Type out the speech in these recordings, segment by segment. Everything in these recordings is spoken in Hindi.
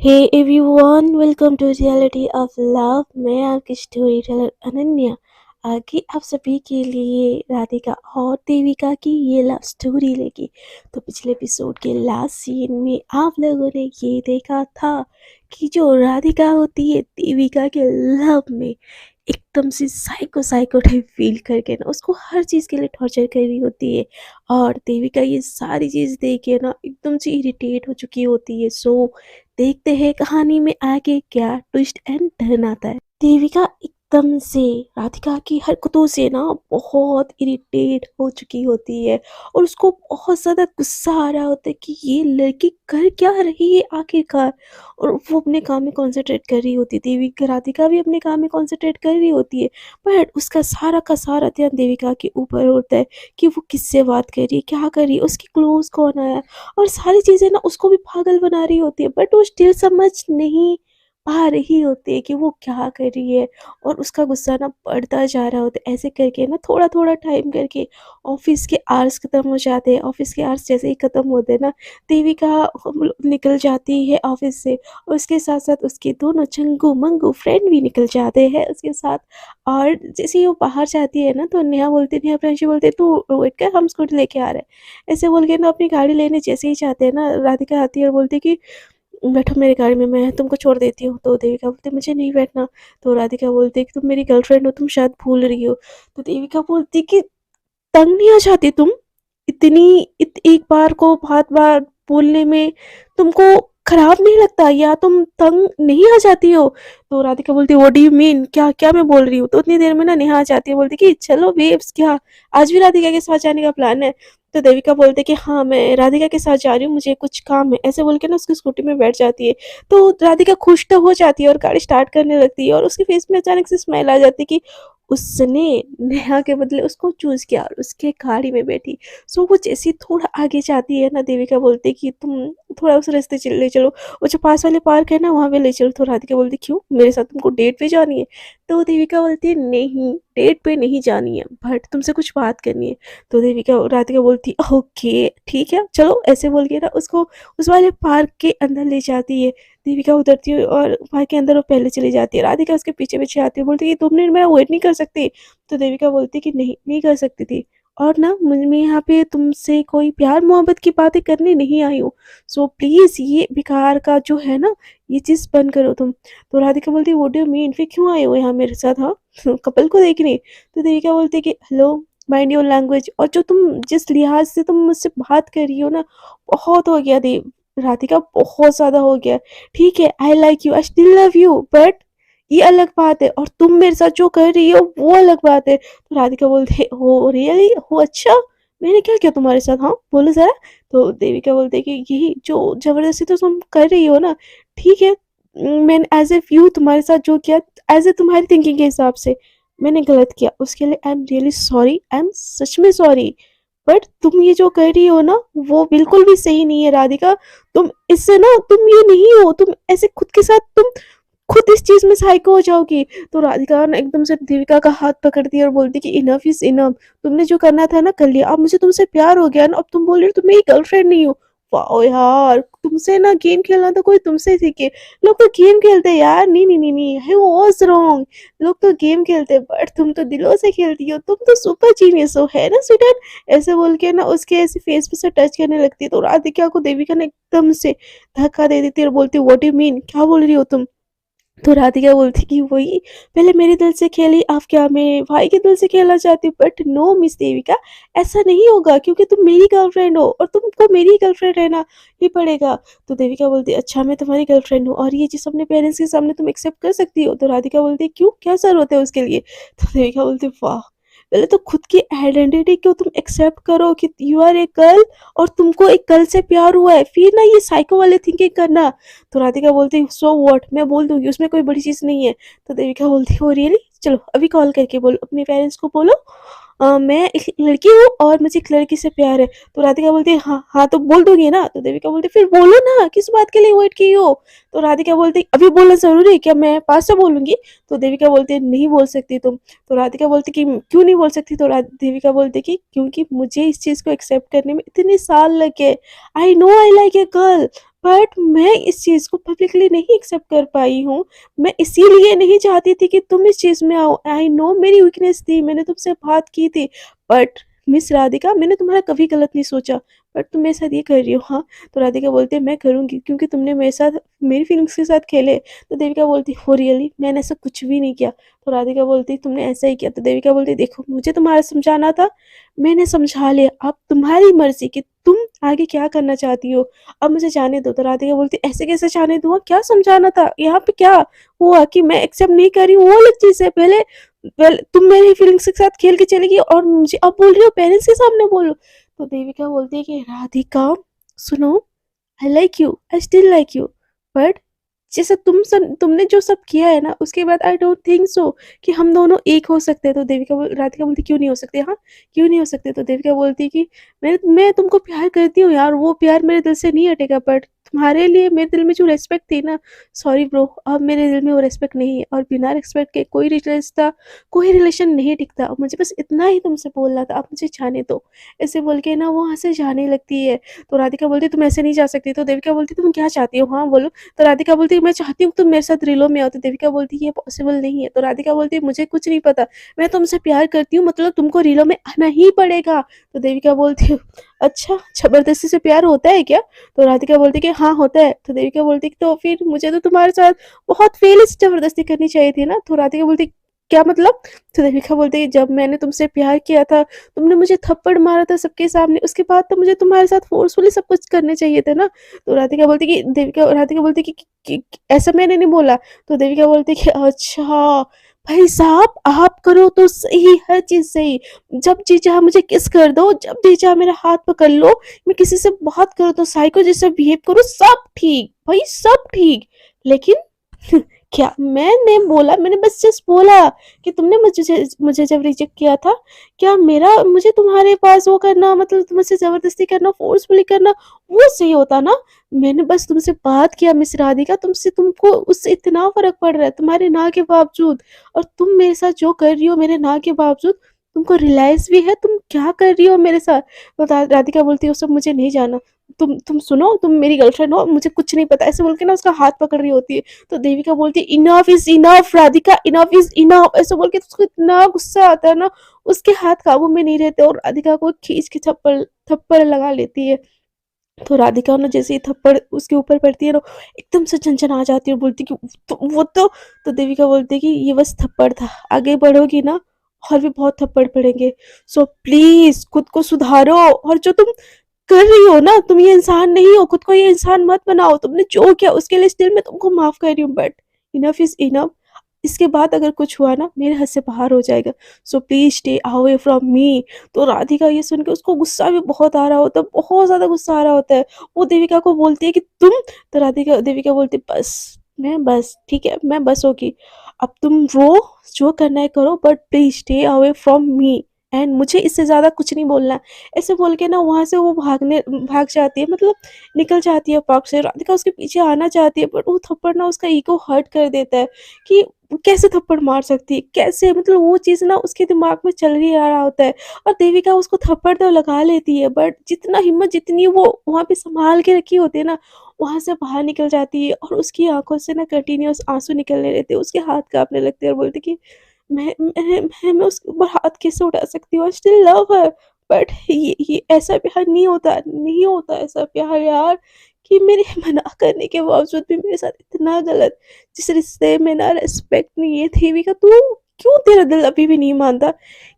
Hey everyone, welcome to reality of love. मैं आपकी स्टोरी टेलर अनन्या आगे आप सभी के लिए राधिका और देविका की ये लव स्टोरी लेगी। तो पिछले एपिसोड के लास्ट सीन में आप लोगों ने ये देखा था कि जो राधिका होती है देविका के लव में एकदम से साइको साइको टाइप फील करके ना उसको हर चीज़ के लिए टॉर्चर कर रही होती है, और देविका ये सारी चीज़ देख के ना एकदम से इरिटेट हो चुकी होती है। सो देखते हैं कहानी में आगे क्या ट्विस्ट एंड टर्न आता है। देविका एकदम से राधिका की हरकतों से ना बहुत इरिटेट हो चुकी होती है, और उसको बहुत ज़्यादा गुस्सा आ रहा होता है कि ये लड़की कर क्या रही है आखिरकार। और वो अपने काम में कंसंट्रेट कर रही होती है, देविका राधिका भी अपने काम में कंसंट्रेट कर रही होती है, बट उसका सारा का सारा ध्यान देविका के ऊपर होता है कि वो किससे बात कर रही है, क्या कर रही है, उसकी क्लोज कौन आया, और सारी चीज़ें ना उसको भी पागल बना रही होती है। बट वो स्टिल समझ नहीं पा रही होती है कि वो क्या कर रही है, और उसका गुस्सा ना बढ़ता जा रहा होता है। ऐसे करके ना थोड़ा थोड़ा टाइम करके ऑफिस के आवर्स खत्म हो जाते हैं। ऑफिस के आवर्स जैसे ही खत्म होते हैं ना, देविका निकल जाती है ऑफिस से, और उसके साथ साथ उसके दोनों चंगू मंगू फ्रेंड भी निकल जाते हैं उसके साथ। और जैसे ही वो बाहर जाती है ना, तो नेहा फ्रेंडशिप बोलते तू वेट कर, हम स्कूटी लेके आ रहे हैं। ऐसे बोल के ना अपनी गाड़ी लेने जैसे ही जाते हैं ना, राधिका आती है और बोलती है कि बैठो मेरी गाड़ी में, मैं तुमको छोड़ देती हूँ। तो देविका बोलती है मुझे नहीं बैठना। तो राधिका बोलती है कि तुम मेरी गर्लफ्रेंड हो, तुम शायद भूल रही हो। तो देविका बोलती कि तंग नहीं आ जाती तुम एक बार को बात बार बोलने में, तुमको खराब नहीं लगता, या तुम तंग नहीं आ जाती हो। तो राधिका बोलती है व्हाट डू यू मीन, क्या क्या मैं बोल रही हूँ। तो उतनी देर में ना नेहा आ जाती है, बोलती कि चलो बेब्स, क्या आज भी राधिका के साथ जाने का प्लान है। तो देविका बोलते कि हाँ मैं राधिका के साथ जा रही हूँ, मुझे कुछ काम है। ऐसे बोल के ना उसकी स्कूटी में बैठ जाती है। तो राधिका खुश तो हो जाती है और गाड़ी स्टार्ट करने लगती है, और उसके फेस में अचानक से स्माइल आ जाती है कि उसने नेहा के बदले उसको चूज़ किया और उसके गाड़ी में बैठी। सो वो जैसे ही थोड़ा आगे जाती है ना, देविका बोलती है कि तुम थोड़ा उस रास्ते ले चलो, वो जो पास वाले पार्क है ना वहाँ पे ले चलो। तो राधिका बोलती क्यों, मेरे साथ तुमको डेट पे जानी है। तो देविका बोलती है नहीं, डेट पे नहीं जानी है, बट तुमसे कुछ बात करनी है। तो देविका राधिका बोलती ओके ठीक है चलो। ऐसे बोल के ना उसको उस वाले पार्क के अंदर ले जाती है। देविका उतरती है और पार्क के अंदर वो पहले चली जाती है। राधिका उसके पीछे पीछे आती है, बोलती है 2 मिनट मेरा वेट नहीं कर सकती। तो देविका बोलती कि नहीं नहीं कर सकती थी, और ना मैं यहाँ पे तुमसे कोई प्यार मोहब्बत की बातें करने नहीं आई हूँ। सो प्लीज़ ये बेकार का जो है ना, ये चीज़ बंद करो तुम। तो राधिका बोलती व्हाट डू यू मीन, फिर क्यों आए हो यहाँ मेरे साथ, हाँ कपल को देखने। तो देविका बोलती कि हेलो माइंड योर लैंग्वेज, और जो तुम जिस लिहाज से तुम मुझसे बात कर रही हो ना, बहुत हो गया देव राधिका, बहुत ज़्यादा हो गया। ठीक है I like you, I still love you, but ये अलग बात है, और तुम मेरे साथ जो कर रही हो वो अलग बात है। तो राधिका बोलते हो रियली हो, अच्छा मैंने क्या किया तुम्हारे साथ, हाँ बोलो जरा। तो देविका बोलते कि यही जो जबरदस्ती तो तुम कर रही हो ना, ठीक है मैंने एज ए यू तुम्हारे साथ जो किया, एज ए तुम्हारी थिंकिंग के हिसाब से मैंने गलत किया, उसके लिए I am really sorry, I am such में सॉरी। बट तुम ये जो कर रही हो ना, वो बिल्कुल भी सही नहीं है राधिका। तुम इससे ना, तुम ये नहीं हो, तुम ऐसे खुद के साथ तुम खुद इस चीज में साइको हो जाओगी। तो राधिका ना एकदम से देविका का हाथ पकड़ती है और बोलती कि इनफ इज इनफ, तुमने जो करना था ना कर लिया, अब मुझे तुमसे प्यार हो गया ना, अब तुम बोल रही हो तुम मेरी गर्लफ्रेंड नहीं हो। वाओ यार, तुमसे ना गेम खेलना तो कोई तुमसे सीखे। लोग तो गेम खेलते हैं यार, नहीं नहीं नहीं नहीं, आई वाज रॉन्ग। लोग तो गेम खेलते हैं, बट तुम तो दिलों से खेलती हो, तुम तो सुपर जीनियस हो, है ना स्वीटहार्ट। ऐसे बोल के ना उसके ऐसे फेस पे से टच करने लगती है। तो राधिका को देविका ने एकदम से धक्का दे देती है और बोलती है व्हाट यू मीन, क्या बोल रही हो तुम। तो राधिका बोलती कि वही पहले मेरे दिल से खेली, अब क्या मेरे भाई के दिल से खेलना चाहती हूँ। बट नो मिस देविका, ऐसा नहीं होगा, क्योंकि तुम मेरी गर्लफ्रेंड हो और तुमको मेरी गर्लफ्रेंड रहना ही पड़ेगा। तो देविका बोलती अच्छा मैं तुम्हारी गर्लफ्रेंड हूँ, और ये चीज़ अपने पेरेंट्स के सामने तुम एक्सेप्ट कर सकती हो। तो राधिका बोलती क्यों, क्या जरूरत है उसके लिए। तो देविका बोलती वाह, पहले तो खुद की आइडेंटिटी को तुम एक्सेप्ट करो कि यू आर ए गर्ल, और तुमको एक गर्ल से प्यार हुआ है, फिर ना ये साइको वाले थिंकिंग करना। तो राधिका बोलती सो व्हाट, मैं बोल दूंगी, उसमें कोई बड़ी चीज़ नहीं है। तो देविका बोलती हो रियली, चलो अभी कॉल करके बोलो, अपने पेरेंट्स को बोलो मैं एक लड़की हूँ और मुझे एक लड़की से प्यार है। तो राधिका बोलती है हाँ हाँ तो बोल दोगी ना। तो देविका बोलती फिर बोलो ना, किस बात के लिए वेट की हो। तो राधिका बोलती अभी बोलना जरूरी है क्या, मैं पास से बोलूंगी। तो देविका बोलती है नहीं बोल सकती तुम। तो राधिका बोलती कि क्यों नहीं बोल सकती। तो देविका बोलती कि क्योंकि मुझे इस चीज़ को एक्सेप्ट करने में इतने साल लगे। I know I like a girl, but मैं इस चीज़ को पब्लिकली नहीं एक्सेप्ट कर पाई हूँ। मैं इसीलिए नहीं चाहती थी कि तुम इस चीज़ में आओ। आई नो मेरी वीकनेस थी, मैंने तुमसे बात की थी, बट मिस राधिका मैंने तुम्हारा कभी गलत नहीं सोचा, बट तुम मेरे साथ ये कर रही हो, हाँ? तो राधिका बोलती है मैं करूँगी क्योंकि तुमने मेरे साथ मेरी फीलिंग्स के साथ खेले। तो देविका बोलती ओह रियली? मैंने ऐसा कुछ भी नहीं किया। तो राधिका बोलती तुमने ऐसा ही किया। तो देविका बोलती देखो मुझे तुम्हारा समझाना था, मैंने समझा लिया, अब तुम्हारी मर्ज़ी कि तुम आगे क्या करना चाहती हो। अब मुझे जाने दो। तो राधिका बोलती ऐसे कैसे जाने दूँ? क्या समझाना था? यहाँ पे क्या हुआ कि मैं एक्सेप्ट नहीं कर रही हूँ वो अलग चीज़ है। पहले तुम मेरी फीलिंग्स के साथ खेल के चली गई और मुझे अब बोल रही हो पेरेंट्स के सामने बोलो। तो देविका बोलती है कि राधिका सुनो, I like you, I still like you, but जैसे तुमने जो सब किया है ना उसके बाद आई डोंट थिंक सो कि हम दोनों एक हो सकते हैं। तो राधिका बोलती क्यों नहीं हो सकते? हाँ, क्यों नहीं हो सकते? तो देविका बोलती कि मैं तुमको प्यार करती हूँ यार, वो प्यार मेरे दिल से नहीं हटेगा, बट तुम्हारे लिए मेरे दिल में जो रिस्पेक्ट थी ना, सॉरी ब्रो, अब मेरे दिल में वो रिस्पेक्ट नहीं है और बिना रिस्पेक्ट के कोई रिश्ता, कोई रिलेशन नहीं टिकता। मुझे बस इतना ही तुमसे बोलना था, अब मुझे जाने दो। ऐसे बोल के ना वो वहाँ से जाने लगती है। तो राधिका बोलती तुम ऐसे नहीं जा सकती। तो देविका बोलती तुम क्या चाहती हो? हाँ बोलो। तो राधिका बोलती मैं चाहती हूँ तुम मेरे साथ रिलो में आओ। तो देविका बोलती ये पॉसिबल नहीं है। तो राधिका बोलती मुझे कुछ नहीं पता, मैं तुमसे प्यार करती हूँ मतलब तुमको रिलो में आना ही पड़ेगा। तो देविका बोलती अच्छा जबरदस्ती से प्यार होता है क्या? तो राधिका बोलती कि हाँ होता है। तो देविका बोलती तो फिर मुझे तो तुम्हारे साथ बहुत फेल जबरदस्ती करनी चाहिए थी ना। तो राधिका बोलती क्या मतलब? तो देविका बोलती है जब मैंने तुमसे प्यार किया था, तुमने मुझे थप्पड़ मारा था सबके सामने, उसके बाद तो मुझे तुम्हारे साथ फ़ोर्सफुली सब कुछ करने चाहिए थे ना। तो राधिका बोलती कि ऐसा मैंने नहीं बोला। तो देविका बोलती कि अच्छा, भाई साहब आप करो तो सही, हर चीज़ सही। जब जी चाहा मुझे किस कर दो, जब जी चाहा मेरा हाथ पकड़ लो, मैं किसी से बात करूँ तो साइको जैसा बिहेव करूँ, सब ठीक, भाई सब ठीक। लेकिन क्या मैंने बोला, मैंने बस जस्ट बोला कि तुमने मुझे जब रिजेक्ट किया था, क्या मेरा मुझे तुम्हारे पास वो करना मतलब मुझसे ज़बरदस्ती करना, फ़ोर्सफुली करना वो सही होता ना? मैंने बस तुमसे बात किया मिस राधिका, तुमको उससे इतना फ़र्क पड़ रहा है तुम्हारे ना के बावजूद, और तुम मेरे साथ जो कर रही हो मेरे ना के बावजूद, तुमको रियलाइज़ भी है तुम क्या कर रही हो मेरे साथ? तो राधिका बोलती है वो सब मुझे नहीं जानना। तुम सुनो, तुम मेरी गर्लफ्रेंड हो, मुझे कुछ नहीं पता। ऐसे बोल के ना उसका हाथ पकड़ रही होती है। तो देविका बोलती है enough is enough Radhika, enough is enough, ऐसे बोल के तो उसको इतना गुस्सा आता है ना, उसके हाथ काबू में नहीं रहते और राधिका को खींच के थप्पड़ थप्पड़ लगा लेती है। तो राधिका ना जैसे ही थप्पड़ उसके ऊपर पड़ती है ना, एकदम से छनछना जाती है और बोलती कि तो देविका बोलती है कि ये बस थप्पड़ था, आगे बढ़ोगी ना और भी बहुत थप्पड़ पड़ेंगे, सो प्लीज खुद को सुधारो, और जो तुम कर रही हो ना, तुम ये इंसान नहीं हो, खुद को ये इंसान मत बनाओ। तुमने जो किया उसके लिए स्टिल मैं तुमको माफ कर रही हूँ, बट इनफ इज इनफ। इसके बाद अगर कुछ हुआ ना मेरे हाथ से बाहर हो जाएगा, so please stay away from me. तो राधिका ये सुन के उसको गुस्सा भी बहुत आ रहा होता है, बहुत ज्यादा गुस्सा आ रहा होता है। वो देविका को बोलती है कि तुम, तो राधिका देविका बोलती बस, मैं बस ठीक है, मैं बस होगी, अब तुम रो, जो करना है करो, but please stay away from me and मुझे इससे ज़्यादा कुछ नहीं बोलना। ऐसे बोल के ना वहाँ से वो भाग जाती है, मतलब निकल जाती है पार्क से। राधिका उसके पीछे आना चाहती है, बट वो थप्पड़ ना उसका ईगो हर्ट कर देता है कि वो कैसे थप्पड़ मार सकती है, कैसे, मतलब वो चीज़ ना उसके दिमाग में चल ही आ रहा होता है। और देविका उसको थप्पड़ तो लगा लेती है, बट जितना हिम्मत जितनी वो वहाँ पे संभाल के रखी होती है ना, वहाँ से बाहर निकल जाती है और उसकी आँखों से ना कंटिन्यूअस आँसू निकलने लगते हैं, उसके हाथ काँपने लगते हैं और बोलती कि मैं उसके ऊपर हाथ कैसे उठा सकती हूँ? I still love her, but ये ऐसा प्यार नहीं होता, नहीं होता ऐसा प्यार यार, कि मेरे मना करने के बावजूद भी मेरे साथ इतना गलत, जिस रिश्ते में ना रिस्पेक्ट नहीं है। देविका तू क्यों, तेरा दिल अभी भी नहीं मानता?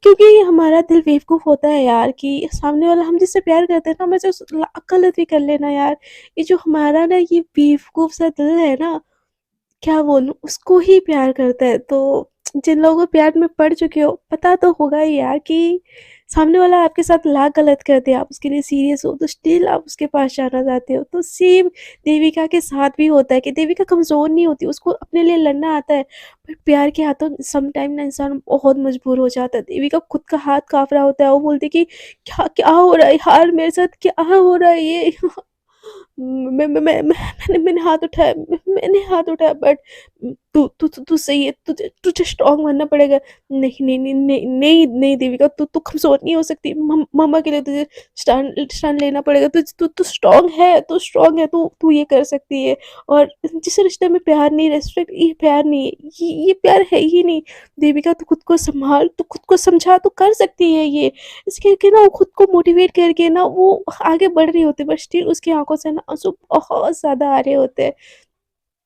क्योंकि हमारा दिल बेवकूफ़ होता है यार, कि सामने वाला हम जिससे प्यार करते हैं ना, हमें जो लाख गलत भी कर लेना यार, ये जो हमारा ना ये बेवकूफ़ सा दिल है ना, क्या बोलूँ, उसको ही प्यार करता है। तो जिन लोगों को प्यार में पड़ चुके हो, पता तो होगा ही यार कि सामने वाला आपके साथ लाख गलत कर दे, आप उसके लिए सीरियस हो तो स्टिल आप उसके पास जाना चाहते हो। तो सेम देविका के साथ भी होता है कि देविका कमज़ोर नहीं होती, उसको अपने लिए लड़ना आता है, बट प्यार के हाथों सम टाइम ना इंसान बहुत मजबूर हो जाता है। देविका खुद का हाथ काँप रहा होता है, वो बोलती है कि क्या क्या हो रहा है यार मेरे साथ, क्या हो रहा है ये? मैंने हाथ उठाया, बट तू तू तू तू सही है, तुझे तुझे स्ट्रॉन्ग बनना पड़ेगा। नहीं, नहीं, नहीं, नहीं, नहीं, नहीं देविका, तू कमज़ोर नहीं हो सकती। मम्मा के लिए तुझे स्टैंड स्टैंड लेना पड़ेगा। तू स्ट्रॉन्ग है, तू ये कर सकती है। और जिस रिश्ते में प्यार नहीं, रिस्पेक्ट, ये प्यार नहीं है, ये प्यार है ही नहीं। देविका, तू खुद को सँभाल, तू खुद को समझा, तू कर सकती है ये। इस करके ना वो खुद को मोटिवेट करके ना वो आगे बढ़ रही होती है, बट स्टिल उसकी आँखों से ना आँसू बहुत ज़्यादा आ रहे होते हैं।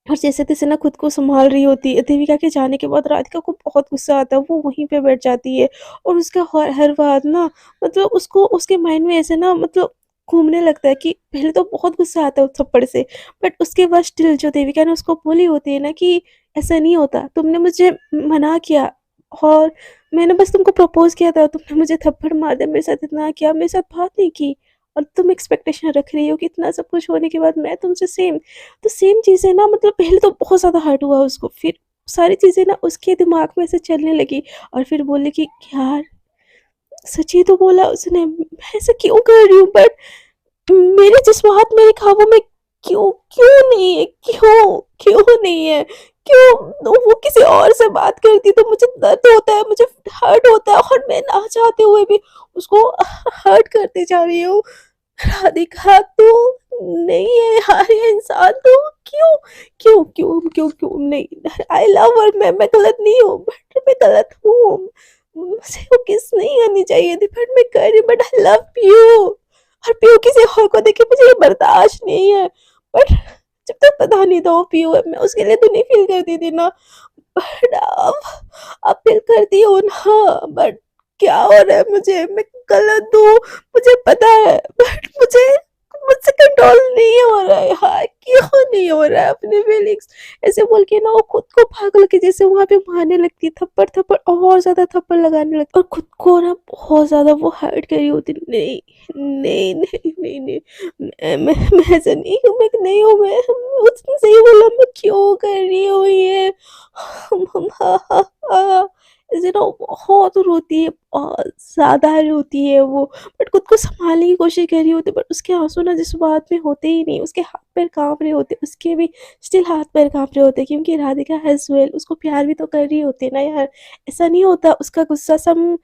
और जैसे-तैसे ना खुद को सँभाल रही होती है। देविका के जाने के बाद राधिका को बहुत गुस्सा आता है, वो वहीं पे बैठ जाती है। और उसका हर हर बात ना, मतलब उसको उसके माइंड में ऐसे ना, मतलब घूमने लगता है कि पहले तो बहुत गुस्सा आता है उस थप्पड़ से, बट उसके बाद स्टिल जो देविका ने उसको बोली होती है ना कि ऐसा नहीं होता, तुमने मुझे मना किया और मैंने बस तुमको प्रपोज़ किया था, तुमने मुझे थप्पड़ मार दिया, मेरे साथ इतना किया, मेरे साथ बात नहीं की, और तुम एक्सपेक्टेशन रख रही हो कि इतना सब कुछ होने के बाद मैं तुमसे सेम। तो सेम चीज़ें ना, मतलब पहले तो बहुत ज़्यादा हर्ट हुआ उसको, फिर सारी चीज़ें ना उसके दिमाग में से चलने लगी, और फिर बोली कि यार, सच ही तो बोला उसने, मैं ऐसा क्यों कर रही हूँ, बट मेरे जज़्बात मेरे ख्वाबों में क्यों क्यों नहीं है, क्यों नहीं है? क्यों वो किसी और से बात करती है तो मुझे दर्द होता है, मुझे हर्ट होता है, और मैं ना चाहते हुए भी उसको हर्ट करते जा रही हूँ। राधिका, तू नहीं है यार ये इंसान, तो क्यों क्यों नहीं, आई लव हर, मैं गलत नहीं हूँ, बट मैं गलत हूँ, मुझे वो किस नहीं करनी चाहिए थी, बट मैं कर रही, बट आई लव पीयू, और पीयू किसी और को देखे मुझे ये बर्दाश्त नहीं है। बट जब तक पता नहीं था वो पीयू है, मैं उसके लिए तो नहीं फील करती थी ना, बट अब फील करती हूँ ना, बट क्या हो रहा है, मैं गलत हूँ, मुझे पता है, बट मुझसे कंट्रोल नहीं हो रहा है यार, क्यों नहीं हो रहा है अपनी फीलिंग्स। ऐसे बोल के ना वो खुद को पागल के जैसे वहां पे मारने लगती है, थप्पड़ थप्पड़ और ज्यादा थप्पड़ लगाने लगती है, और खुद को ना बहुत ज्यादा वो हर्ट करी होती। नहीं, नहीं, नहीं, नहीं, नहीं, मैं ऐसा नहीं हूँ, मैं नहीं हूँ, मैं उसने सही बोला, मैं क्यों कर रही हूँ ये। ऐसे ना बहुत रोती है, बहुत ज़्यादा रोती है वो, बट खुद को सँभालने की कोशिश कर रही होती है, बट उसके आँसू ना जज़्बात में होते ही नहीं, उसके हाथ-पैर काँप रहे होते, उसके भी स्टिल हाथ-पैर काँप रहे होते, क्योंकि राधिका एज़ वेल उसको प्यार भी तो कर रही होती है ना यार। ऐसा नहीं होता, उसका गुस्सा सम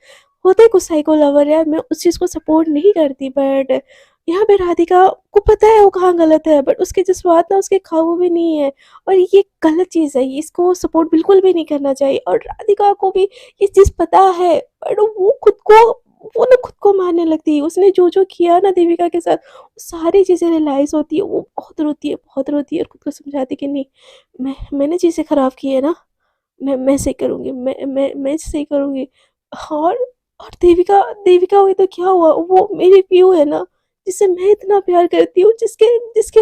होते हैं कुछ साइको लवर यार, मैं उस चीज़ को सपोर्ट नहीं करती, बट यहाँ पे राधिका को पता है वो कहाँ गलत है, बट उसके जज़्बात ना उसके काबू में नहीं है, और ये गलत चीज़ है, ये इसको सपोर्ट बिल्कुल भी नहीं करना चाहिए, और राधिका को भी ये चीज़ पता है, बट वो ना खुद को मारने लगती है। उसने जो-जो किया ना देविका के साथ, वो सारी चीज़ें रियलाइज़ होती है, वो बहुत रोती है और खुद को समझाती है कि नहीं, मैंने चीज़ें खराब की है ना, मैं सही करूँगी, मैं सही करूँगी। और और देविका देविका हुई तो क्या हुआ, वो मेरी पीयू है ना, जिसे मैं इतना प्यार करती हूँ, जिसके जिसके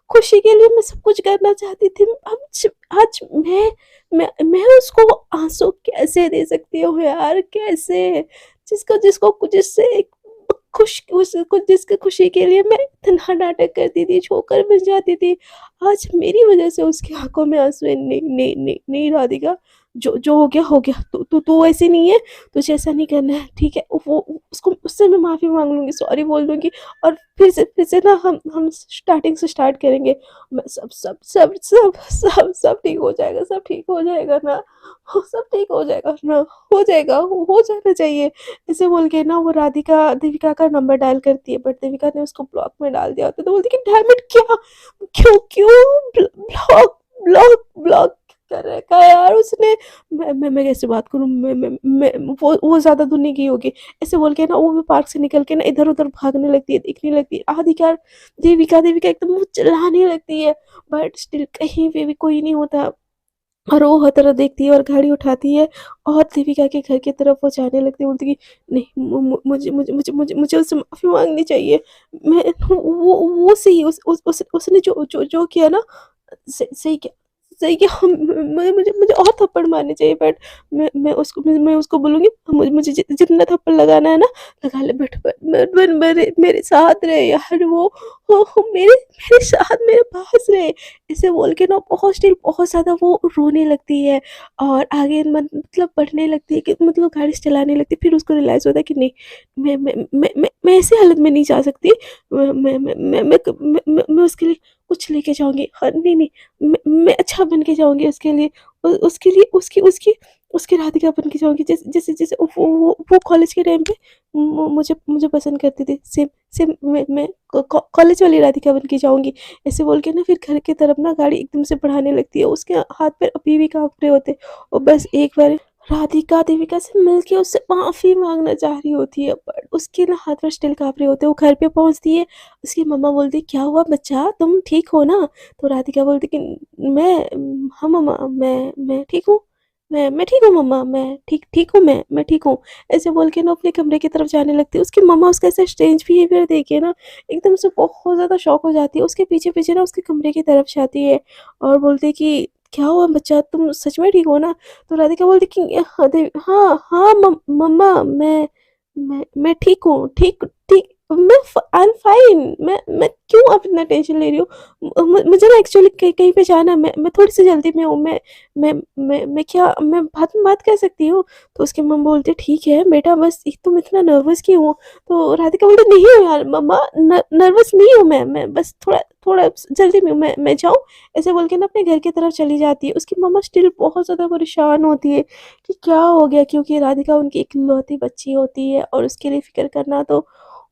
खुशी के लिए मैं सब कुछ करना चाहती थी। आज मैं उसको आँसू कैसे दे सकती हूँ यार, कैसे? जिससे जिसकी खुशी के लिए मैं इतना नाटक करती थी, छोकर बन जाती थी। आज मेरी वज़ह से उसकी आँखों में आँसू है। नहीं, नहीं, नहीं, नहीं राधिका, जो हो गया। तू ऐसी नहीं है, तुझे ऐसा नहीं करना है, ठीक है? वो उसको उससे मैं माफ़ी माँग लूँगी, सॉरी बोल दूँगी, और फिर से ना हम स्टार्टिंग से स्टार्ट करेंगे। मैं सब ठीक हो जाएगा, सब ठीक हो जाएगा ना, सब ठीक हो जाएगा ना, हो जाएगा, हो जाना चाहिए। ऐसे बोल के ना वो राधिका देविका का नंबर डायल करती है, बट देविका ने उसको ब्लॉक में डाल दिया होता है, तो बोलती है कि डैम इट, क्या क्यों क्यों ब्लॉक ब्लॉक कर रखा है यार उसने। मैं कैसे बात करूँ, मैं वो ज़्यादा दूर नहीं गई होगी। ऐसे बोल के ना वो भी पार्क से निकल के ना इधर-उधर भागने लगती है, देखने लगती है। आधिका देविका देविका एकदम वो चिल्लाने लगती है, बट स्टिल कहीं पे भी कोई नहीं होता, और वो हर तरफ देखती है और गाड़ी उठाती है और देविका के घर की तरफ वो जाने लगती है, बोलती है कि नहीं, मुझे उससे माफ़ी माँगनी चाहिए। मैं वो सही, उसने जो किया ना, सही किया, सही कि हम मुझे मुझे और थप्पड़ मारने चाहिए, बट मैं उसको बोलूँगी मुझे जितना थप्पड़ लगाना है ना लगा ले, बट मेरे साथ रहे यार, वो मेरे मेरे साथ मेरे पास रहे। ऐसे बोल के ना बहुत स्टिल बहुत ज़्यादा वो रोने लगती है और आगे मतलब बढ़ने लगती है कि मतलब गाड़ी चलाने लगती है। फिर उसको रियलाइज़ होता है कि नहीं, मैं ऐसी हालत में नहीं जा सकती। मैं उसके लिए कुछ लेके जाऊँगी। हाँ, नहीं, मैं अच्छा बन के जाऊँगी उसके लिए। उसके लिए उसकी राधिका बन के जाऊँगी। जैसे वो कॉलेज के टाइम पे मुझे मुझे पसंद करती थी। सेम सेम मैं कॉलेज वाली राधिका बन के जाऊँगी। ऐसे बोल के ना फिर घर की तरफ ना गाड़ी एकदम से बढ़ाने लगती है। उसके हाथ-पैर अभी भी काँप रहे होते हैं। और बस एक बार राधिका देविका से मिलके उससे माफ़ी माँगना चाह रही होती है, बट उसके ना हाथ-पैर स्टिल काँप रहे होते हैं। वो घर पे पहुँचती है, उसकी मम्मा बोलती है, "क्या हुआ बच्चा? तुम ठीक हो ना?" तो राधिका बोलती कि हाँ मम्मा, मैं ठीक हूँ। मैं ठीक हूँ मम्मा, मैं ठीक ठीक हूँ मैं ठीक हूँ। ऐसे बोल के ना अपने कमरे की तरफ जाने लगती है। उसकी मम्मा उसका ऐसा स्ट्रेंज बिहेवियर देख के ना एकदम से बहुत ज़्यादा शॉक हो जाती है। उसके पीछे-पीछे ना उसके कमरे की तरफ जाती है और बोलती है कि, "क्या हुआ बच्चा? तुम सच में ठीक हो ना?" तो राधिका बोलती कि, "हाँ, हाँ मम्मा, मैं ठीक हूँ, ठीक ठीक आई एम फाइन। मैं क्यों आप इतना टेंशन ले रही हो? मुझे ना एक्चुअली कहीं पे जाना है, मैं थोड़ी-सी जल्दी में हूँ, मैं क्या मैं बाद में बात कर सकती हूँ?" तो उसकी मम्मी बोलती, "ठीक है बेटा, बस तुम इतना नर्वस क्यों हो?" तो राधिका बोलती, "नहीं हूँ यार मम्मा, नर्वस नहीं हूँ मैं बस थोड़ा थोड़ा जल्दी में हूँ, मैं जाऊँ?" ऐसे बोल के ना अपने घर की तरफ चली जाती है। उसकी मम्मा स्टिल बहुत ज़्यादा परेशान होती है कि क्या हो गया, क्योंकि राधिका उनकी इकलौती बच्ची होती है और उसके लिए फ़िक्र करना तो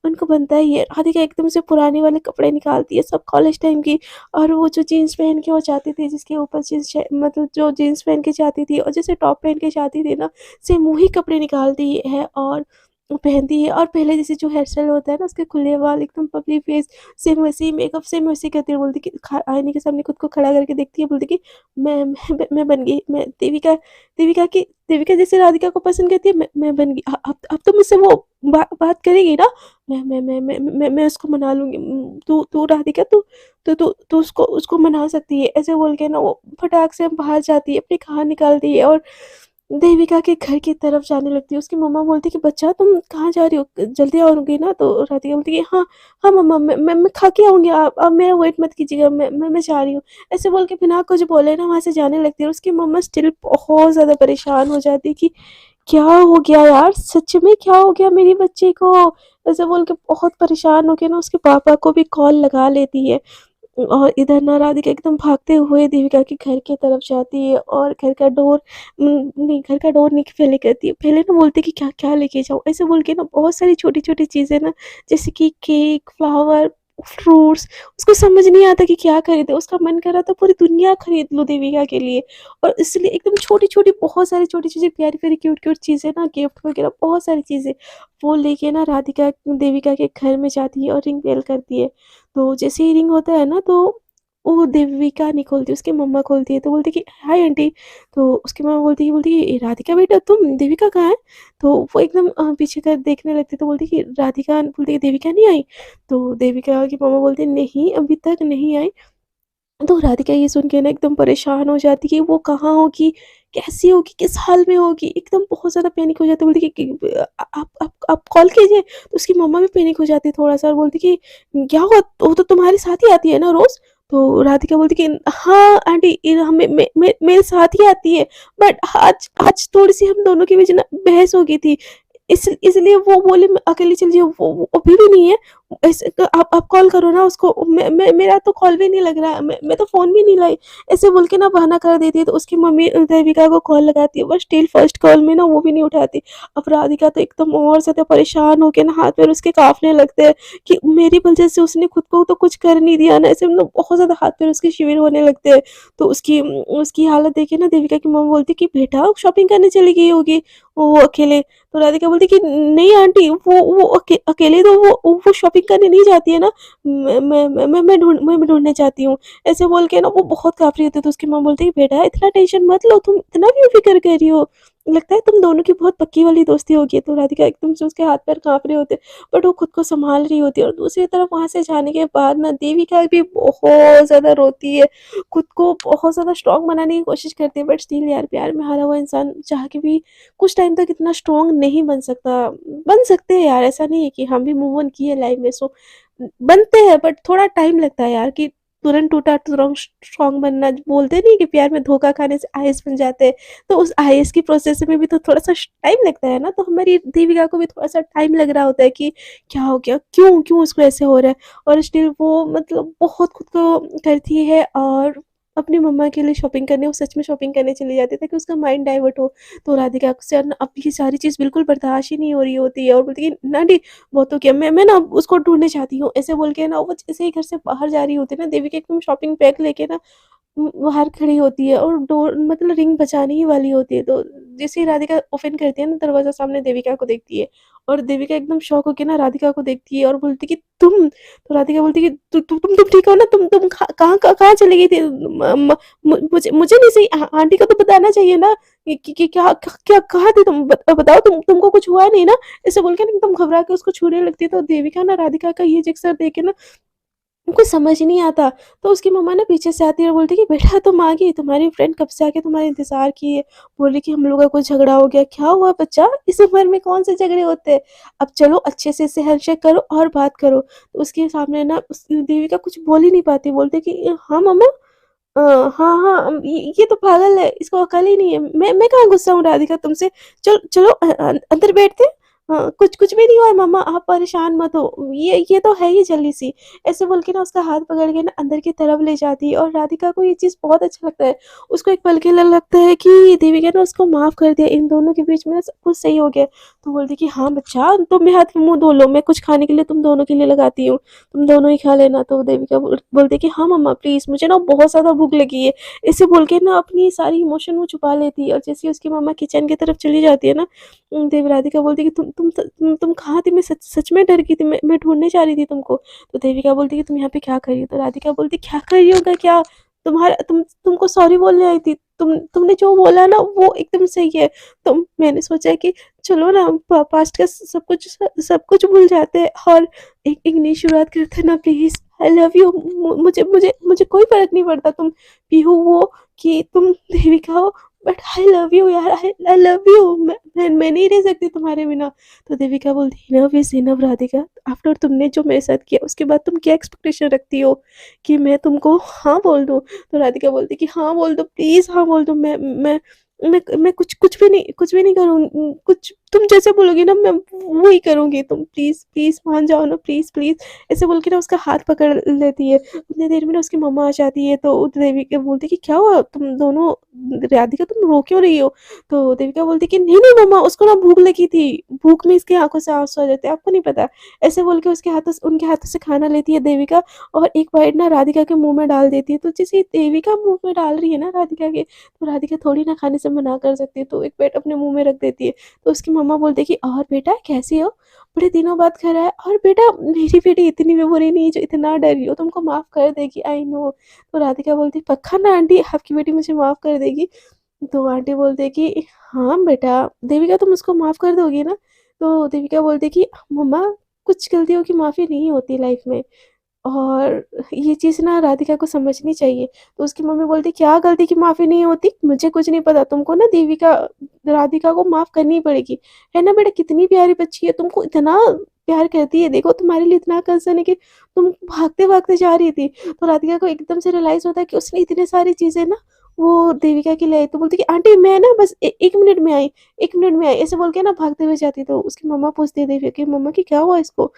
उनको बनता ही है। राधिका एकदम से पुराने वाले कपड़े निकालती है, सब कॉलेज टाइम की, और वो जो जीन्स पहन के वो जाती थी, जिसके ऊपर मतलब जो जीन्स पहन के जाती थी और जैसे टॉप पहन के जाती थी ना, सेम वही कपड़े निकालती है और पहनती है। और पहले जैसे जो हेयर स्टाइल होता है ना, उसके खुले बाल, एकदम पतली फेस, सेम वैसे ही मेकअप, सेम वैसे ही करती है। बोलती कि आईने के सामने खुद को खड़ा करके देखती है, बोलती कि मैं बन गई, मैं देविका जैसे राधिका को पसंद करती है, मैं बन गई। अब तो मुझसे वो बात करेगी ना, मैं उसको मना लूँगी। तू राधिका, तू उसको मना सकती है। ऐसे बोल के ना वो फटाक से बाहर जाती है, अपनी कार निकालती है और देविका के घर की तरफ जाने लगती है। उसकी मम्मा बोलती है कि, "बच्चा तुम कहाँ जा रही हो? जल्दी आओगी ना?" तो राधिका बोलती है कि, "हाँ, हाँ मम्मा, मैं खा के आऊँगी, आप मेरा वेट मत कीजिएगा, मैं जा रही हूँ।" ऐसे बोल के बिना कुछ बोले ना वहाँ से जाने लगती है और उसकी मम्मा स्टिल बहुत ज़्यादा परेशान हो जाती है कि क्या हो गया यार? सच में क्या हो गया मेरी बच्ची को? ऐसे बोल के बहुत परेशान होके ना उसके पापा को भी कॉल लगा लेती है। और इधर ना राधिका एकदम भागते हुए देविका के घर की तरफ जाती है और घर का डोर नहीं पहले करती है। पहले ना बोलती है कि क्या-क्या लेके जाऊँ? ऐसे बोल के ना बहुत सारी छोटी-छोटी चीज़ें ना, जैसे कि केक, फ्लावर, फ्रूट्स, उसको समझ नहीं आता कि क्या खरीदे। उसका मन कर रहा था पूरी दुनिया खरीद लूँ देविका के लिए, और इसलिए एकदम छोटी-छोटी बहुत सारी छोटी चीज़ें, प्यारी-प्यारी, क्यूट-क्यूट चीज़ें ना, गिफ्ट वगैरह बहुत सारी चीज़ें, वो लेके ना राधिका देविका के घर में जाती है और रिंग बेल करती है। तो जैसे ही रिंग होता है ना, तो वो देविका नहीं खोलती, उसकी मम्मा खोलती है। तो बोलती है कि हाय आंटी। तो उसकी मम्मा बोलती है राधिका बेटा, तुम, देविका कहाँ है? तो वो एकदम पीछे कर देखने लगती है। तो बोलती है कि राधिका, बोलती है देविका नहीं आई? तो देविका की मम्मा बोलती है नहीं, अभी तक नहीं आई। तो राधिका ये सुन के ना एकदम परेशान हो जाती है कि वो कहाँ होगी, कैसी होगी, किस हाल में होगी, एकदम बहुत ज़्यादा पैनिक हो जाती है। बोलती है कि आप कॉल कीजिए। तो उसकी मम्मा भी पैनिक हो जाती है थोड़ा-सा और बोलती है कि क्या हुआ? वो तो तुम्हारे साथ ही आती है ना रोज़? तो राधिका बोलती है कि हाँ आंटी, ये हमें मेरे साथ ही आती है, बट आज आज थोड़ी-सी हम दोनों के बीच ना बहस हो गई थी। इसलिए वो बोली मैं अकेली चली जाऊँ, वो अभी भी नहीं है। ऐसे तो आप कॉल करो ना उसको, मेरा तो कॉल भी नहीं लग रहा है, मैं तो फ़ोन भी नहीं लाई। ऐसे बोल के ना बहाना कर देती है। तो उसकी मम्मी देविका को कॉल लगाती है, बट स्टिल फर्स्ट कॉल में ना वो भी नहीं उठाती। अब राधिका तो एकदम और ज़्यादा परेशान होके ना हाथ-पैर उसके काँपने लगते हैं कि मेरी वजह से उसने खुद को तो कुछ कर नहीं दिया ना, ऐसे ना बहुत ज़्यादा हाथ-पैर उसके शिविर होने लगते हैं। तो उसकी हालत देख के ना देविका की मम्मी बोलती है कि बेटा शॉपिंग करने चली गई होगी वो अकेले। तो राधिका बोलती है कि नहीं आंटी, वो अकेले तो वो शॉपिंग करने नहीं जाती है ना, मैं ढूँढने जाती हूँ। ऐसे बोल के ना वो बहुत काँप रही होती है। तो उसकी मम्मी बोलती है, बेटा इतना टेंशन मत लो, तुम इतना क्यों फ़िक्र कर रही हो? लगता है तुम दोनों की बहुत पक्की वाली दोस्ती होगी। तो राधिका एकदम से उसके हाथ-पैर काँप रहे होते हैं, बट वो खुद को सँभाल रही होती है और दूसरी तरफ वहाँ से जाने के बाद ना देविका भी बहुत ज़्यादा रोती है, खुद को बहुत ज़्यादा स्ट्रॉन्ग बनाने की कोशिश करती है, बट स्टिल यार प्यार में हारा हुआ इंसान चाह के भी कुछ टाइम तक इतना स्ट्रॉन्ग नहीं बन सकता। बन सकते हैं यार, ऐसा नहीं है कि हम भी मूव ऑन किए लाइफ में, सो बनते हैं, बट थोड़ा टाइम लगता है यार कि तुरंत टूटा तुरंत स्ट्रॉन्ग बनना। बोलते नहीं कि प्यार में धोखा खाने से आईएएस बन जाते हैं, तो उस आईएएस की प्रोसेस में भी तो थोड़ा-सा टाइम लगता है ना। तो हमारी देविका को भी थोड़ा-सा टाइम लग रहा होता है कि क्या हो गया? क्यों क्यों उसको ऐसे हो रहा है? और स्टिल वो मतलब बहुत खुद को करती है और अपनी मम्मा के लिए शॉपिंग करने, वो सच में शॉपिंग करने चली जाती है ताकि उसका माइंड डाइवर्ट हो। तो राधिका से ना अब ये सारी चीज़ बिल्कुल बर्दाश्त ही नहीं हो रही होती है और बोलती है कि आंटी बहुत हो गया, मैं ना उसको ढूँढने चाहती हूँ। ऐसे बोल के ना वो जैसे ही घर से बाहर जा रही होती है ना, देविका एकदम शॉपिंग बैग लेके ना बाहर खड़ी होती है और डोर मतलब रिंग बजाने ही वाली होती है। तो जैसे ही राधिका ओपन करती है ना दरवाज़ा, सामने देविका को देखती है और देविका एकदम शॉक होके ना राधिका को देखती है और बोलती है कि तुम? तो राधिका बोलती है कि तुम ठीक हो ना? तुम कहाँ चली गई थी? मुझे मुझे नहीं सही, आंटी को तो बताना चाहिए ना कि क्या क्या कहाँ थी तुम? बताओ, तुमको कुछ हुआ नहीं ना? ऐसे बोल के ना एकदम घबरा के उसको छूने लगती है। तो देविका ना राधिका का ये जिक्सर देख के ना उनको समझ ही नहीं आता। तो उसकी मम्मा ना पीछे से आती है और बोलती है कि बेटा तुम आ गई, तुम्हारी फ्रेंड कब से आके तुम्हारा इंतज़ार की है। बोल रही कि हम लोगों का कुछ झगड़ा हो गया। क्या हुआ बच्चा? इस उम्र में कौन से झगड़े होते हैं? अब चलो अच्छे से इससे हैंडशेक करो और बात करो। तो उसके सामने ना उस देविका कुछ बोल ही नहीं पाती, बोलती है कि हाँ मम्मा, हाँ, हाँ, ये तो पागल है, इसको अकल ही नहीं है। मैं कहाँ गुस्सा हूँ राधिका तुमसे। चलो अंदर बैठते हैं। हाँ, कुछ भी नहीं हुआ है मम्मा, आप परेशान मत हो। ये तो है ही जल्दी-सी। ऐसे बोल के ना उसका हाथ पकड़ के ना अंदर की तरफ ले जाती है और राधिका को ये चीज़ बहुत अच्छा लगता है। उसको एक पल के लिए लगता है कि देविका ने उसको माफ़ कर दिया, इन दोनों के बीच में ना सब कुछ सही हो गया। तो बोलती है कि हाँ बच्चा, तुम भी हाथ मुँह धो लो, मैं कुछ खाने के लिए तुम दोनों के लिए लगाती हूँ, तुम दोनों ही खा लेना। तो देविका बोलती है कि हाँ मम्मा प्लीज़, मुझे ना बहुत ज़्यादा भूख लगी है। ऐसे बोल के ना अपनी सारी इमोशन वो छुपा लेती है और जैसे ही उसकी मम्मा किचन की तरफ चली जाती है ना, राधिका बोलती है कि तुम कहाँ थी? मैं सच में डर गई थी, मैं ढूँढने जा रही थी तुमको। तो देविका बोलती है कि तुम यहाँ पे क्या कर रही हो? तो राधिका बोलती है क्या कर रही होगा क्या? तुमको सॉरी बोलने आई थी। तुमने जो बोला ना वो एकदम सही है। तो मैंने सोचा कि चलो ना पास्ट का सब कुछ भूल जाते हैं और एक नई शुरुआत करते हैं ना प्लीज़। I love you. मुझे कोई फ़र्क नहीं पड़ता तुम पीहू हो कि तुम देविका हो, बट आई लव यू यार, आई लव यू। मैं नहीं रह सकती तुम्हारे बिना। तो देविका बोलती enough is enough Radhika, after तुमने जो मेरे साथ किया उसके बाद तुम क्या एक्सपेक्टेशन रखती हो कि मैं तुमको हाँ बोल दूँ? तो राधिका बोलती कि हाँ बोल दो प्लीज़, हाँ बोल दो। मैं कुछ भी नहीं करूँ, कुछ तुम जैसे बोलोगी ना मैं वो ही करूँगी। तुम प्लीज़ प्लीज़ मान जाओ ना, प्लीज़ प्लीज़। ऐसे बोल के ना उसका हाथ पकड़ लेती है। उतनी देर में ना उसकी मम्मा आ जाती है तो देविका बोलती है कि क्या हुआ तुम दोनों? राधिका तुम रो क्यों रही हो? तो देविका बोलती है कि नहीं मम्मा, उसको ना भूख लगी थी, भूख में इसकी आँखों से आँसू आ जाते हैं, आपको नहीं पता। ऐसे बोल के उसके हाथों से उनके हाथों से खाना लेती है देविका और एक बाइट ना राधिका के मुँह में डाल देती है। तो जैसे ही देविका मुँह में डाल रही है ना राधिका के, तो राधिका थोड़ी ना खाने से मना कर सकती है, तो एक बाइट अपने मुँह में रख देती है। तो उसकी मम्मा बोलती है कि और बेटा कैसी हो? बड़े दिनों बाद घर आए और बेटा मेरी बेटी इतनी भी बुरी नहीं है जो इतना डर रही हो, तुमको माफ़ कर देगी, आई नो। तो राधिका बोलती है पक्का ना आंटी आपकी बेटी मुझे माफ़ कर देगी? तो आंटी बोलती है कि हाँ बेटा, देविका तुम उसको माफ़ कर दोगी ना? तो देविका बोलती है कि मम्मा कुछ गलतियों की माफ़ी नहीं होती लाइफ़ में और ये चीज़ ना राधिका को समझनी चाहिए। तो उसकी मम्मी बोलती क्या गलती की माफ़ी नहीं होती? मुझे कुछ नहीं पता, तुमको ना राधिका को माफ़ करनी ही पड़ेगी। है ना बेटा, कितनी प्यारी बच्ची है, तुमको इतना प्यार करती है, देखो तुम्हारे लिए इतना कंसर्न है कि तुम भागते-भागते जा रही थी। तो राधिका को एकदम से रियलाइज़ होता है कि उसने इतनी सारी चीज़ें ना वो देविका के लिए आई। तो बोलती है कि आंटी मैं ना बस 1 मिनट में आई, 1 मिनट में आई, ऐसे बोल के ना भागते हुए जाती है। तो उसकी मम्मा पूछती है देविका की, मम्मा कि क्या हुआ इसको?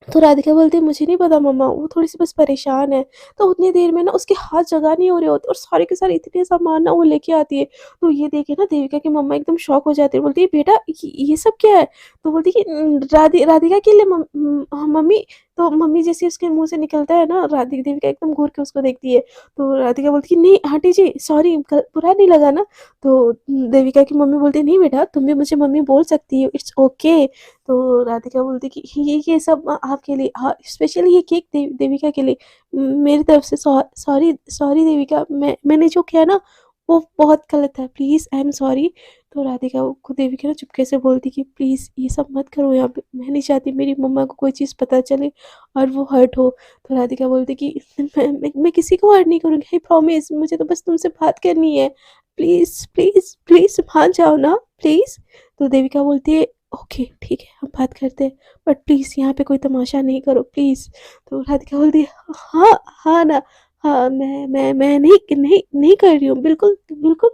तो राधिका बोलती है मुझे नहीं पता मम्मा, वो थोड़ी-सी बस परेशान है। तो उतनी देर में ना उसके हाथ जगह नहीं हो रहे होते और सारे के सारे इतने सामान ना वो लेके आती है। तो ये देख के ना देविका की मम्मा एकदम शॉक हो जाती है, बोलती है बेटा ये सब क्या है? तो बोलती है कि राधिका के लिए मम्मी। तो मम्मी जैसे उसके मुँह से निकलता है ना, देविका एकदम घूर के उसको देखती है। तो राधिका बोलती है नहीं आंटी जी सॉरी, बुरा नहीं लगा ना? तो देविका की मम्मी बोलती है नहीं बेटा, तुम भी मुझे मम्मी बोल सकती हो, इट्स ओके। तो राधिका बोलती कि ये सब आपके लिए, हाँ, स्पेशली ये केक देविका के लिए मेरी तरफ से सॉरी सॉरी देविका, मैंने जो किया ना वो बहुत गलत है, प्लीज़ आई एम सॉरी। तो राधिका को देविका ना चुपके से बोलती कि प्लीज़ ये सब मत करो यहाँ पे, मैं नहीं चाहती मेरी मम्मा को कोई चीज़ पता चले और वो हर्ट हो। तो राधिका बोलती कि मैं किसी को हर्ट नहीं करूँगी, आई प्रॉमिस, मुझे तो बस तुमसे बात करनी है। प्लीज़, प्लीज़, प्लीज़ मान जाओ ना, प्लीज़। तो देविका बोलती है ओके ठीक है हम बात करते हैं, बट प्लीज़ यहाँ पे कोई तमाशा नहीं करो प्लीज़। तो राधिका बोलती है हाँ, हाँ ना, हाँ मैं नहीं कर रही हूँ, बिल्कुल, बिल्कुल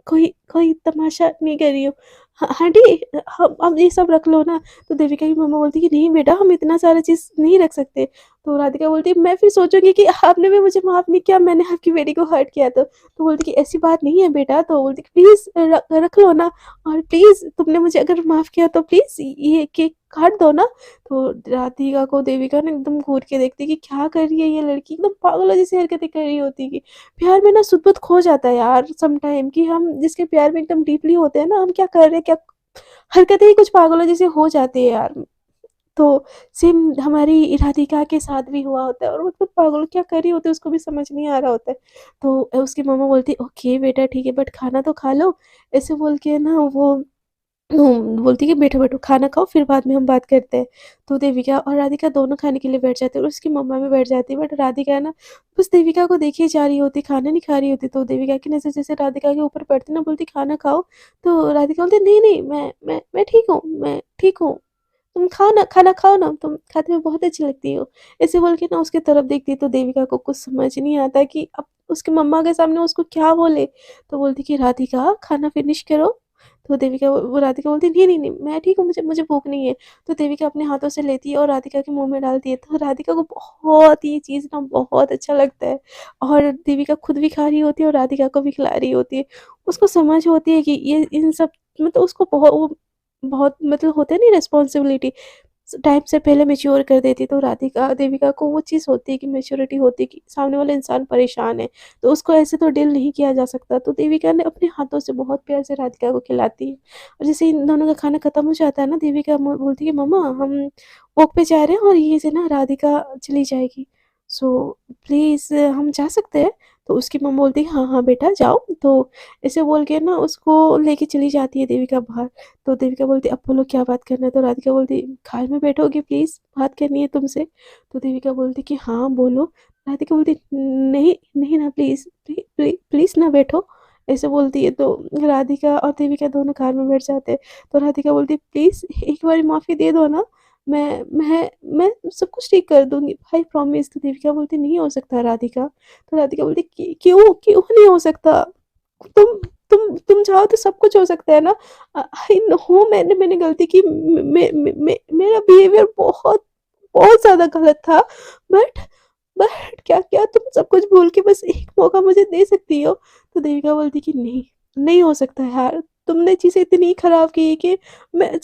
कोई कोई तमाशा नहीं कर रही हूँ। आंटी हम अब ये सब रख लो ना। तो देविका की मम्मा बोलती है कि नहीं बेटा हम इतना सारा चीज़ नहीं रख सकते। तो राधिका बोलती है मैं फिर सोचूँगी कि आपने भी मुझे माफ़ नहीं किया, मैंने आपकी बेटी को हर्ट किया तो बोलती कि ऐसी बात नहीं है बेटा। तो बोलती कि प्लीज़ रख लो ना, और प्लीज़ तुमने मुझे अगर माफ़ किया तो प्लीज़ ये केक काट दो ना। तो राधिका को देविका ने एकदम घूर के देखती कि क्या कर रही है ये लड़की, एकदम पागलों जैसी हरकतें कर रही होती कि प्यार में ना सुध-बुध खो जाता है यार सम टाइम, कि हम जिसके प्यार में एकदम डीपली होते हैं ना, हम क्या कर रहे हैं, क्या हरकतें ही कुछ पागलों जैसी हो जाती है यार। तो सेम हमारी राधिका के साथ भी हुआ होता है, और वो एकदम पागल क्या कर रही होती है उसको भी समझ नहीं आ रहा होता है। तो उसकी मम्मा बोलती है ओके बेटा ठीक है बट खाना तो खा लो। ऐसे बोल के ना वो बोलती है कि बैठो-बैठो खाना खाओ फिर बाद में हम बात करते हैं। तो देविका और राधिका दोनों खाने के लिए बैठ जाते हैं और उसकी मम्मा भी बैठ जाती है, बट राधिका है ना बस देविका को देखे जा रही होती, खाना नहीं खा रही होती। तो देविका की नज़र जैसे राधिका के ऊपर पड़ती ना, बोलती खाना खाओ। तो राधिका बोलती नहीं-नहीं मैं ठीक हूँ, मैं ठीक हूँ। तुम खाओ ना, खाना खाओ ना, तुम खाते में बहुत अच्छी लगती हो। ऐसे बोल के ना उसकी तरफ देखती है तो देविका को कुछ समझ नहीं आता कि अब उसकी मम्मा के सामने उसको क्या बोले। तो बोलती कि राधिका खाना फिनिश करो। तो देविका वो राधिका बोलती नहीं, मैं ठीक हूँ, मुझे मुझे भूख नहीं है। तो देविका अपने हाथों से लेती है और राधिका के मुँह में डालती है। तो राधिका को बहुत ये चीज़ ना बहुत अच्छा लगता है, और देविका खुद भी खा रही होती है और राधिका को भी खिला रही होती है। उसको समझ होती है कि ये इन सब मतलब उसको बहुत मतलब होता है नहीं रिस्पॉन्सिबिलिटी, टाइम से पहले मैच्योर कर देती। तो राधिका देविका को वो चीज़ होती है कि मैच्योरिटी होती है कि सामने वाला इंसान परेशान है, तो उसको ऐसे तो डील नहीं किया जा सकता। तो देविका ने अपने हाथों से बहुत प्यार से राधिका को खिलाती है, और जैसे इन दोनों का खाना खत्म हो जाता है ना, देविका बोलती है मम्मा हम वॉक पे जा रहे हैं और यहीं से ना राधिका चली जाएगी, सो प्लीज़ हम जा सकते हैं। तो उसकी मम्मा बोलती है हाँ हाँ बेटा जाओ। तो ऐसे बोल के ना उसको लेके चली जाती है देविका बाहर। तो देविका बोलती अब बोलो क्या बात करना है। तो राधिका बोलती कार में बैठोगे प्लीज़, बात करनी है तुमसे। तो देविका बोलती कि हाँ बोलो। राधिका बोलती नहीं नहीं ना प्लीज़ प्लीज़ ना बैठो, ऐसे बोलती है। तो राधिका और देविका दोनों कार में बैठ जाते हैं। तो राधिका बोलती प्लीज़ एक बारी माफ़ी दे दो ना, मैं सब कुछ ठीक कर दूँगी, आई प्रॉमिस। तो देविका बोलती नहीं हो सकता राधिका। तो राधिका बोलती क्यों क्यों नहीं हो सकता? तुम तुम चाहो तो सब कुछ हो सकता है ना। आई नो मैंने गलती की, मेरा बिहेवियर बहुत बहुत ज़्यादा गलत था, बट क्या क्या तुम सब कुछ भूल के बस एक मौका मुझे दे सकती हो। तो देविका बोलती कि नहीं नहीं हो सकता यार, तुमने चीज़ें इतनी खराब की है कि मैं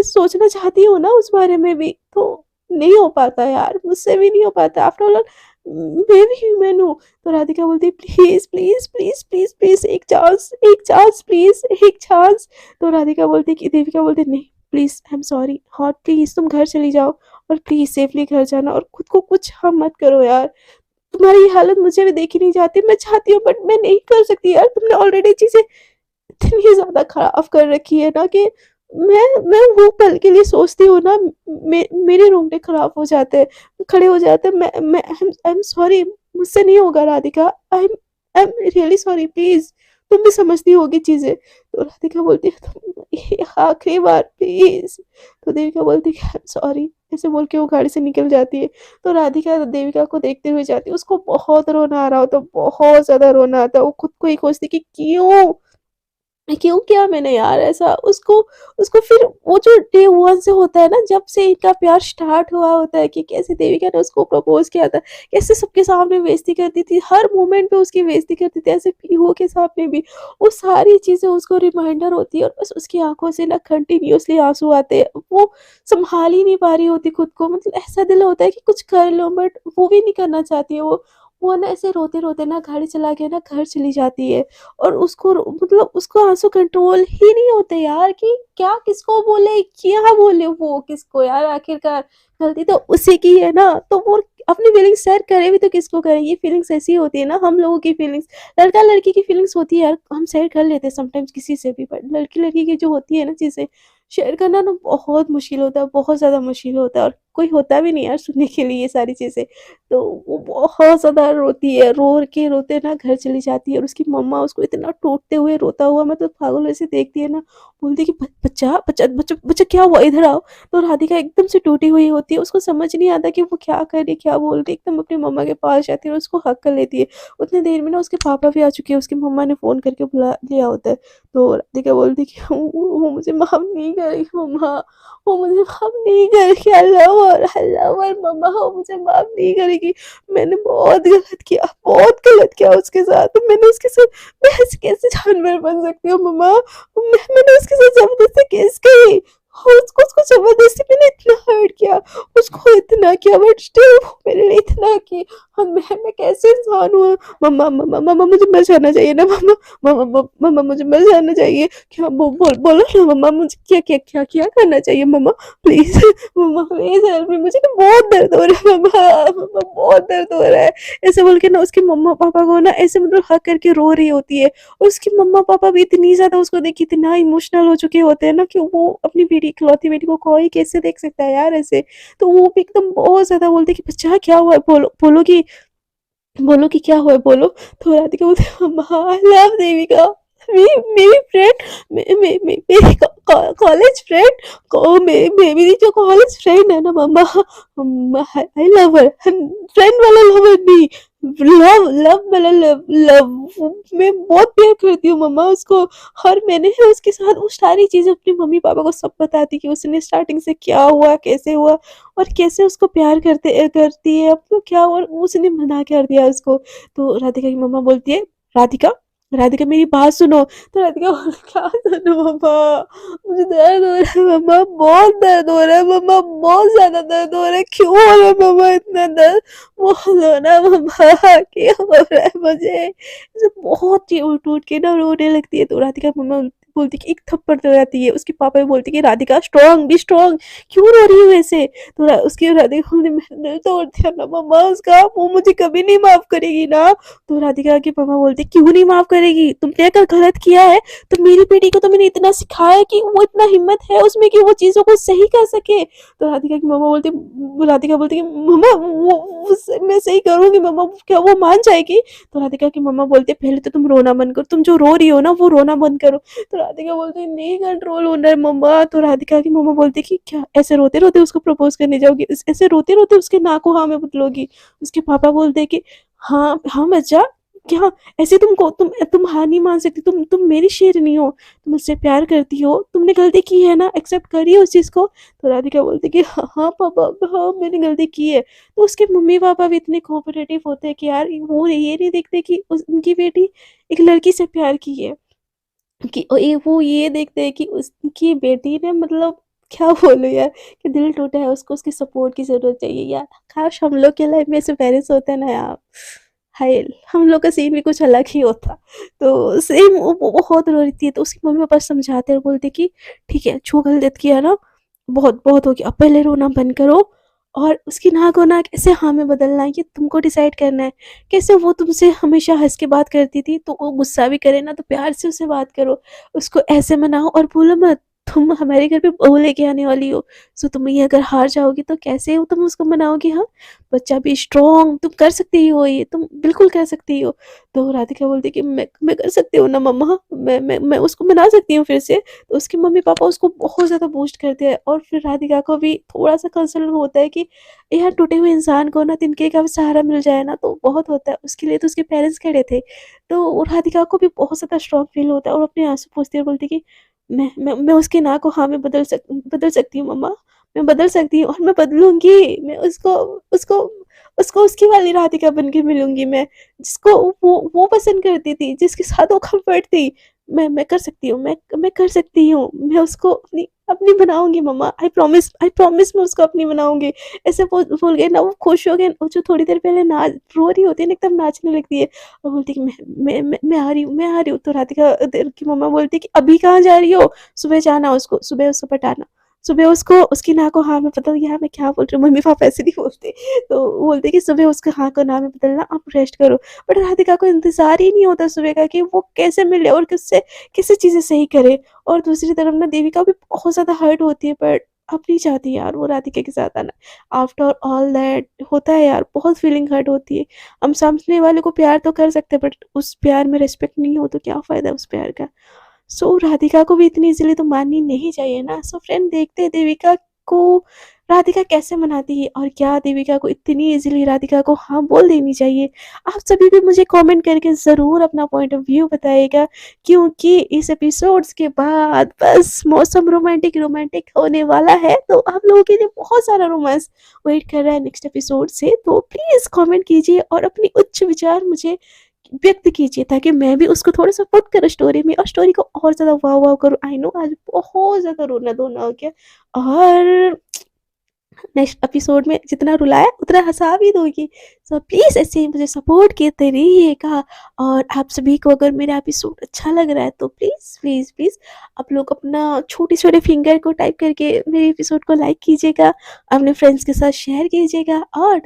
सोचना चाहती हूँ ना उस बारे में भी, तो नहीं हो पाता यार, मुझसे भी नहीं हो पाता। आफ्टर ऑल मैं भी ह्यूमन हूँ। तो राधिका बोलती please please please please please एक चांस प्लीज़ एक चांस। तो राधिका बोलती कि देविका बोलती नहीं प्लीज़ आई एम सॉरी, और प्लीज़ तुम घर चली जाओ, और प्लीज़ सेफली घर जाना, और खुद को कुछ हम मत करो यार। तुम्हारी ये हालत मुझे भी देखी नहीं जाती, मैं चाहती हूँ बट मैं नहीं कर सकती यार, तुमने ऑलरेडी चीज़ें इतनी ज़्यादा ख़राब कर रखी है ना कि मैं वो पल के लिए सोचती हूँ ना, मेरे रोंगटे ख़राब हो जाते हैं, खड़े हो जाते हैं। मैं आई एम सॉरी, मुझसे नहीं होगा Radhika, I am really sorry please, तुम भी समझती होगी चीज़ें। तो राधिका बोलती है तुम ये आखिरी बार प्लीज़। तो देविका बोलती है आई एम सॉरी, ऐसे बोल के वो गाड़ी से निकल जाती है। तो राधिका देविका को देखते हुए जाती है, उसको बहुत रोना आ रहा होता है, बहुत ज़्यादा रोना आता है। वो खुद को ही कोसती कि क्यों किया मैंने यार ऐसा। उसको उसको फिर वो जो डे 1 से होता है ना, जब से इनका प्यार स्टार्ट हुआ होता है, कि कैसे देविका ने उसको प्रपोज़ किया था, कैसे सबके सामने बेइज़्ज़ती करती थी, हर मोमेंट पे उसकी बेइज़्ज़ती करती थी, ऐसे पीहू के सामने भी। वो सारी चीज़ें उसको रिमाइंडर होती है, और बस उसकी आँखों से ना कंटिन्यूअसली आँसू आते हैं। वो सँभाल ही नहीं पा रही होती खुद को, मतलब ऐसा दिल होता है कि कुछ कर लो, बट वो भी नहीं करना चाहती है। वो ना ऐसे रोते-रोते ना गाड़ी चला के ना घर चली जाती है, और उसको मतलब उसको आँसू कंट्रोल ही नहीं होते यार, कि क्या किसको बोले, क्या बोले वो किसको यार, आखिरकार गलती तो उसी की है ना। तो वो अपनी फीलिंग्स शेयर करें भी तो किसको करें, ये फीलिंग्स ऐसी होती है ना, हम लोगों की फीलिंग्स, लड़का लड़की की फीलिंग्स होती है यार, हम शेयर कर लेते हैं समटाइम्स किसी से भी, बट लड़की लड़की की जो होती है ना चीज़ें, शेयर करना ना बहुत मुश्किल होता है, बहुत ज़्यादा मुश्किल होता है, और कोई होता भी नहीं यार सुनने के लिए ये सारी चीज़ें। तो वो बहुत ज़्यादा रोती है, रो के रोते ना घर चली जाती है, और उसकी मम्मा उसको इतना टूटते हुए रोता हुआ मतलब पागल वैसे देखती है ना, बोलती है कि बच्चा बच्चा बच्चा बच्चा क्या हुआ, इधर आओ। तो राधिका एकदम से टूटी हुई होती है, उसको समझ नहीं आता कि वो क्या कर रही क्या बोल रही, एकदम अपनी मम्मा के पास जाती है और उसको हक कर लेती है। उतनी देर में ना उसके पापा भी आ चुके हैं, उसकी मम्मा ने फ़ोन करके बुला लिया होता है। तो राधिका बोलती है कि वो मुझे माफ़ नहीं करेगी मम्मा, वो मुझे माफ़ नहीं करेगी, अल्लाह और मम्मा वो मुझे माफ़ नहीं करेगी। मैंने बहुत गलत किया उसके साथ। मैंने उसके साथ, मैं ऐसे कैसे जानवर बन सकती हूँ मम्मा? मैंने उसके साथ ज़बरदस्ती केस करी, और उसको उसको ज़बरदस्ती मैंने इतना हर्ट किया, उसको इतना किया, बट स्टिल वो मेरे लिए इतना की। मैं कैसे इंसान हुआ? मम्मा मम्मा मम्मा मुझे मर जाना चाहिए ना मम्मा, मम्मा मुझे मर जाना चाहिए। क्या बोलो ना मम्मा, मुझे क्या करना चाहिए mama? Please mama please help me, मुझे ना बहुत दर्द हो रहा है मम्मा बहुत दर्द हो रहा है। ऐसे बोल के ना उसके मम्मा पापा को ना ऐसे मतलब हक करके रो रही होती है, और उसके मम्मा पापा भी इतनी ज़्यादा उसको देख के इतना इमोशनल हो चुके होते हैं ना कि वो अपनी बेटी, इकलौती बेटी को कोई कैसे देख सकता है यार ऐसे। तो वो भी एकदम बहुत ज़्यादा बोलते हैं कि बच्चा क्या हुआ है, बोलो कि क्या हुआ है बोलो। तो राधिका बोलती है मम्मा आई लव देविका, मेरी फ्रेंड, मेरी कॉलेज फ्रेंड को, मेरी जो कॉलेज फ्रेंड है ना मम्मा, आई लव हर, फ्रेंड वाला लवर नहीं, लव लव वाला लव लव, मैं बहुत प्यार करती हूँ मम्मा उसको। और मैंने उसके साथ वो सारी चीज़ें अपने मम्मी पापा को सब बताती कि उसने स्टार्टिंग से क्या हुआ, कैसे हुआ, और कैसे उसको प्यार करती है, अब तो क्या, और उसने मना कर दिया उसको। तो राधिका की मम्मा बोलती है, राधिका राधिका मेरी बात सुनो। तो राधिका बोलती, क्या सुनो मम्मा, मुझे दर्द हो रहा है मम्मा, बहुत दर्द हो रहा है मम्मा, बहुत ज्यादा दर्द हो रहा है, क्यों हो रहा है मम्मा इतना दर्द, बोलो ना मम्मा क्या हो रहा है मुझे। ऐसे बहुत ही उठ उठ के ना रोने लगती है। तो राधिका मम्मा बोलती कि एक थप्पड़ तो जाती है, उसके पापा भी बोलते कि राधिका स्ट्रांग बी स्ट्रांग, क्यों रो रही हो ऐसे। तो उसकी राधिका बोलती मैंने दिल तोड़ दिया ना मम्मा उसका, वो मुझे कभी नहीं माफ करेगी ना। तो राधिका की मम्मा बोलती क्यों नहीं माफ करेगी, तुमने अगर गलत किया है तो मेरी बेटी को तो मैंने इतना सिखाया कि वो इतना हिम्मत है उसमें कि वो चीजों को सही कर सके। तो राधिका बोलती कि मम्मा मैं सही करूंगी मम्मा, क्या वो मान जाएगी। तो राधिका की मम्मा बोलती पहले तो तुम रोना बंद करो, तुम जो रो रही हो ना वो रोना बंद करो। तो राधिका बोलती नहीं कंट्रोल होना है मम्मा। तो राधिका की मम्मा बोलती कि क्या ऐसे रोते रोते उसको प्रपोज करने जाओगी, ऐसे रोते रोते उसके ना को हाँ में बदलोगी। उसके पापा बोलते कि हाँ हाँ बच्चा, क्या ऐसे तुम हार नहीं मान सकती, तुम मेरी शेरनी हो, तुम मुझसे प्यार करती हो, तुमने गलती की है ना, एक्सेप्ट करिए उस चीज को। तो राधिका बोलती कि हाँ हाँ पापा, हाँ मैंने गलती की है। तो उसके मम्मी पापा भी इतने कोऑपरेटिव होते हैं कि यार वो ये नहीं देखते कि उनकी बेटी एक लड़की से प्यार की है, कि वो ये देखते हैं कि उसकी बेटी ने मतलब क्या बोलूं यार, कि दिल टूटा है उसको उसकी सपोर्ट की जरूरत चाहिए यार। काश हम लोग के लाइफ में ऐसे पेरेंट्स होते ना यार, हाय हम लोग का सीन भी कुछ अलग ही होता। तो सेम वो बहुत रो रही थी, तो उसकी मम्मी पापा समझाते और बोलते कि ठीक है जो गलत किया ना, बहुत बहुत हो गया, अब पहले रोना बंद करो, और उसकी ना को ना कैसे हाँ में बदलना है ये तुमको डिसाइड करना है। कैसे वो तुमसे हमेशा हंस के बात करती थी, तो वो गुस्सा भी करे ना तो प्यार से उससे बात करो, उसको ऐसे मनाओ, और बोलो मत तुम हमारे घर पे बहू लेके आने वाली हो, सो तुम ये अगर हार जाओगी तो कैसे हो तुम उसको मनाओगी। हाँ बच्चा भी स्ट्रॉन्ग, तुम कर सकती हो, ये तुम बिल्कुल कर सकती हो। तो राधिका बोलती कि मैं कर सकती हूँ ना मम्मा, मैं उसको मना सकती हूँ फिर से। तो उसके मम्मी पापा उसको बहुत ज़्यादा बूस्ट करते हैं, और फिर राधिका को भी थोड़ा सा कंसर्न होता है कि यार टूटे हुए इंसान को ना तिनके का भी सहारा मिल जाए ना तो बहुत होता है, उसके लिए तो उसके पेरेंट्स खड़े थे। तो राधिका को भी बहुत ज़्यादा स्ट्रॉन्ग फील होता है, और अपने आंसू पोंछती है और बोलती कि मैं उसकी ना को हाँ में बदल सकती हूँ मम्मा, मैं बदल सकती हूँ, और मैं बदलूंगी, मैं उसको उसको उसको उसकी वाली राधिका बन के मिलूंगी मैं, जिसको वो पसंद करती थी, जिसके साथ वो कंफर्ट थी। मैं कर सकती हूँ, मैं कर सकती हूँ, मैं उसको अपनी अपनी बनाऊंगी मम्मा, आई प्रॉमिस मैं उसको अपनी बनाऊंगी। ऐसे बोल गए ना, वो खुश हो गए, और जो थोड़ी देर पहले नाच रो रही होती है ना एकदम नाचने लगती है, और बोलती है कि मैं आ रही हूँ, मैं आ रही हूँ। तो राधिका की मम्मा बोलती है कि अभी कहाँ जा रही हो, सुबह जाना उसको, सुबह उसको पटाना, सुबह उसको उसकी नाक को हाँ में बदल यार मैं क्या बोल रही हूँ, मम्मी-पापा ऐसे नहीं बोलते। तो वो बोलते कि सुबह उसको हाँ को ना में बदलना, आप रेस्ट करो। बट राधिका को इंतज़ार ही नहीं होता सुबह का कि वो कैसे मिले और किससे कैसे चीज़ें सही करे। और दूसरी तरफ ना देविका भी बहुत ज़्यादा हर्ट होती है, बट अब नहीं चाहती यार वो राधिका के साथ आना। आफ्टर ऑल दैट होता है यार, बहुत फीलिंग हर्ट होती है। हम सामने वाले को प्यार तो कर सकते हैं, बट उस प्यार में रिस्पेक्ट नहीं हो तो क्या फ़ायदा उस प्यार का। सो राधिका को भी इतनी ईज़िली तो माननी नहीं चाहिए ना। सो फ्रेंड देखते हैं देविका को राधिका कैसे मनाती है और क्या देविका को इतनी ईज़िली राधिका को हाँ बोल देनी चाहिए। आप सभी भी मुझे कमेंट करके ज़रूर अपना पॉइंट ऑफ व्यू बताइएगा, क्योंकि इस एपिसोड्स के बाद बस मौसम रोमांटिक होने वाला है। तो आप लोगों के लिए बहुत सारा रोमांस वेट कर रहा है नेक्स्ट एपिसोड से। तो प्लीज़ कमेंट कीजिए और अपनी उच्च विचार मुझे व्यक्त कीजिए, ताकि मैं भी उसको थोड़ा-सा पुट करूँ स्टोरी में और स्टोरी को और ज़्यादा वाव-वाव करूँ। आई नो आज बहुत ज़्यादा रोना-धोना हो गया और नेक्स्ट एपिसोड में जितना रुलाया उतना हँसा भी दूँगी। सो प्लीज़ ऐसे ही मुझे सपोर्ट करते रहिएगा। और आप सभी को अगर मेरा एपिसोड अच्छा लग रहा है तो प्लीज़ आप लोग अपना छोटे-छोटे फिंगर को टाइप करके मेरे एपिसोड को लाइक कीजिएगा, अपने फ्रेंड्स के साथ शेयर कीजिएगा और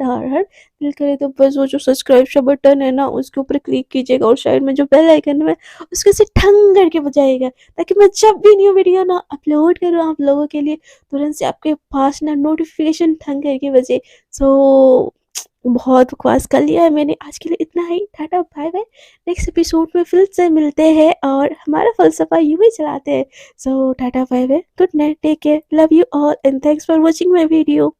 दिल करे तो बस वो जो सब्सक्राइब का बटन है ना उसके ऊपर क्लिक कीजिएगा और साइड में जो बेल आइकन है उसको ऐसे ठंग करके बजाइएगा, ताकि मैं जब भी न्यू वीडियो ना अपलोड करूँ आप लोगों के लिए तुरंत से आपके पास ना नोटिफिकेशन ठंग करके बजे। सो बहुत बकवास कर लिया है मैंने, आज के लिए इतना ही। Tata bye bye. Next episode में फिर से मिलते हैं और हमारा फ़लसफ़ा यूँ ही चलाते हैं। So tata bye bye, good night, take care, love you all and thanks for watching my video.